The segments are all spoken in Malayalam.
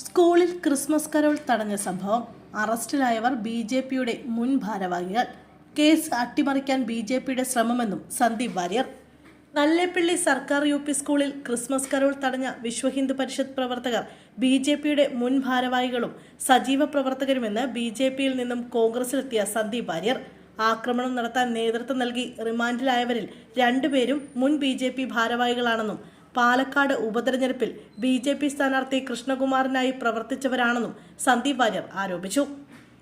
സ്കൂളിൽ ക്രിസ്മസ് കരോൾ തടഞ്ഞ സംഭവം. അറസ്റ്റിലായവർ ബി.ജെ.പിയുടെ മുൻ ഭാരവാഹികൾ. കേസ് അട്ടിമറിക്കാൻ ബി.ജെ.പിയുടെ ശ്രമമെന്നും സന്ദീപ് വാര്യർ. നല്ലേപ്പിള്ളി സർക്കാർ യു.പി. സ്കൂളിൽ ക്രിസ്മസ് കരോൾ തടഞ്ഞ വിശ്വഹിന്ദു പരിഷത്ത് പ്രവർത്തകർ ബി.ജെ.പിയുടെ മുൻ ഭാരവാഹികളും സജീവ പ്രവർത്തകരുമെന്ന് ബി.ജെ.പിയിൽ നിന്നും കോൺഗ്രസിലെത്തിയ സന്ദീപ് വാര്യർ. ആക്രമണം നടത്താൻ നേതൃത്വം നൽകി റിമാൻഡിലായവരിൽ 2 പേരും മുൻ ബി.ജെ.പി ഭാരവാഹികളാണെന്നും പാലക്കാട് ഉപതെരഞ്ഞെടുപ്പിൽ ബി.ജെ.പി സ്ഥാനാർത്ഥി കൃഷ്ണകുമാറിനായി പ്രവർത്തിച്ചവരാണെന്നും സന്ദീപ് വാര്യർ ആരോപിച്ചു.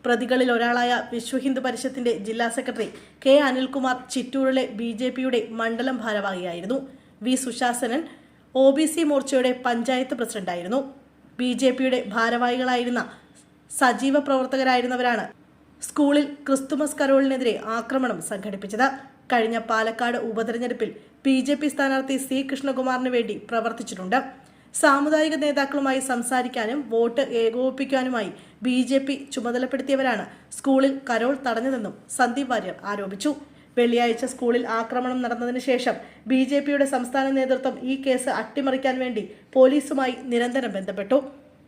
പ്രതികളിൽ ഒരാളായ വിശ്വഹിന്ദു പരിഷത്തിന്റെ ജില്ലാ സെക്രട്ടറി കെ അനിൽകുമാർ ചിറ്റൂരിലെ ബി.ജെ.പിയുടെ മണ്ഡലം ഭാരവാഹിയായിരുന്നു. വി സുശാസനൻ OBC മോർച്ചയുടെ പഞ്ചായത്ത് പ്രസിഡന്റായിരുന്നു. ബി.ജെ.പിയുടെ ഭാരവാഹികളായിരുന്ന സജീവ പ്രവർത്തകരായിരുന്നവരാണ് സ്കൂളിൽ ക്രിസ്തുമസ് കരോളിനെതിരെ ആക്രമണം സംഘടിപ്പിച്ചത്. കഴിഞ്ഞ പാലക്കാട് ഉപതെരഞ്ഞെടുപ്പിൽ ബി.ജെ.പി സ്ഥാനാർത്ഥി C കൃഷ്ണകുമാറിന് വേണ്ടി പ്രവർത്തിച്ചിട്ടുണ്ട്. സാമുദായിക നേതാക്കളുമായി സംസാരിക്കാനും വോട്ട് ഏകോപിപ്പിക്കാനുമായി ബി.ജെ.പി ചുമതലപ്പെടുത്തിയവരാണ് സ്കൂളിൽ കരോൾ തടഞ്ഞതെന്നും സന്ദീപ് വാര്യർ ആരോപിച്ചു. വെള്ളിയാഴ്ച സ്കൂളിൽ ആക്രമണം നടന്നതിന് ശേഷം ബി.ജെ.പിയുടെ സംസ്ഥാന നേതൃത്വം ഈ കേസ് അട്ടിമറിക്കാൻ വേണ്ടി പോലീസുമായി നിരന്തരം ബന്ധപ്പെട്ടു.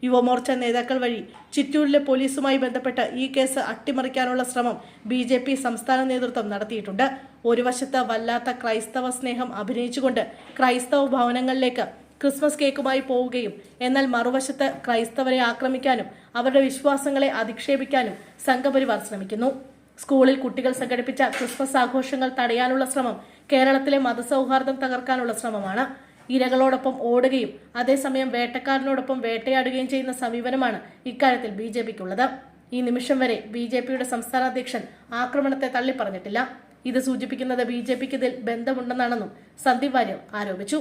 യുവമോർച്ച നേതാക്കൾ വഴി ചിറ്റൂരിലെ പോലീസുമായി ബന്ധപ്പെട്ട് ഈ കേസ് അട്ടിമറിക്കാനുള്ള ശ്രമം ബി.ജെ.പി സംസ്ഥാന നേതൃത്വം നടത്തിയിട്ടുണ്ട്. ഒരു വശത്ത് വല്ലാത്ത ക്രൈസ്തവ സ്നേഹം അഭിനയിച്ചുകൊണ്ട് ക്രൈസ്തവ ഭവനങ്ങളിലേക്ക് ക്രിസ്മസ് കേക്കുമായി പോവുകയും എന്നാൽ മറുവശത്ത് ക്രൈസ്തവരെ ആക്രമിക്കാനും അവരുടെ വിശ്വാസങ്ങളെ അധിക്ഷേപിക്കാനും സംഘപരിവാർ ശ്രമിക്കുന്നു. സ്കൂളിൽ കുട്ടികൾ സംഘടിപ്പിച്ച ക്രിസ്മസ് ആഘോഷങ്ങൾ തടയാനുള്ള ശ്രമം കേരളത്തിലെ മതസൗഹാർദ്ദം തകർക്കാനുള്ള ശ്രമമാണ്. ഇരകളോടൊപ്പം ഓടുകയും അതേസമയം വേട്ടക്കാരനോടൊപ്പം വേട്ടയാടുകയും ചെയ്യുന്ന സമീപനമാണ് ഇക്കാര്യത്തിൽ ബി.ജെ.പിക്കുള്ളത്. ഈ നിമിഷം വരെ ബി.ജെ.പിയുടെ സംസ്ഥാന അധ്യക്ഷൻ ആക്രമണത്തെ തള്ളിപ്പറഞ്ഞിട്ടില്ല. ഇത് സൂചിപ്പിക്കുന്നത് ബി.ജെ.പിക്ക് ഇതിൽ ബന്ധമുണ്ടെന്നാണെന്നും സന്ദീപ് വാര്യർ ആരോപിച്ചു.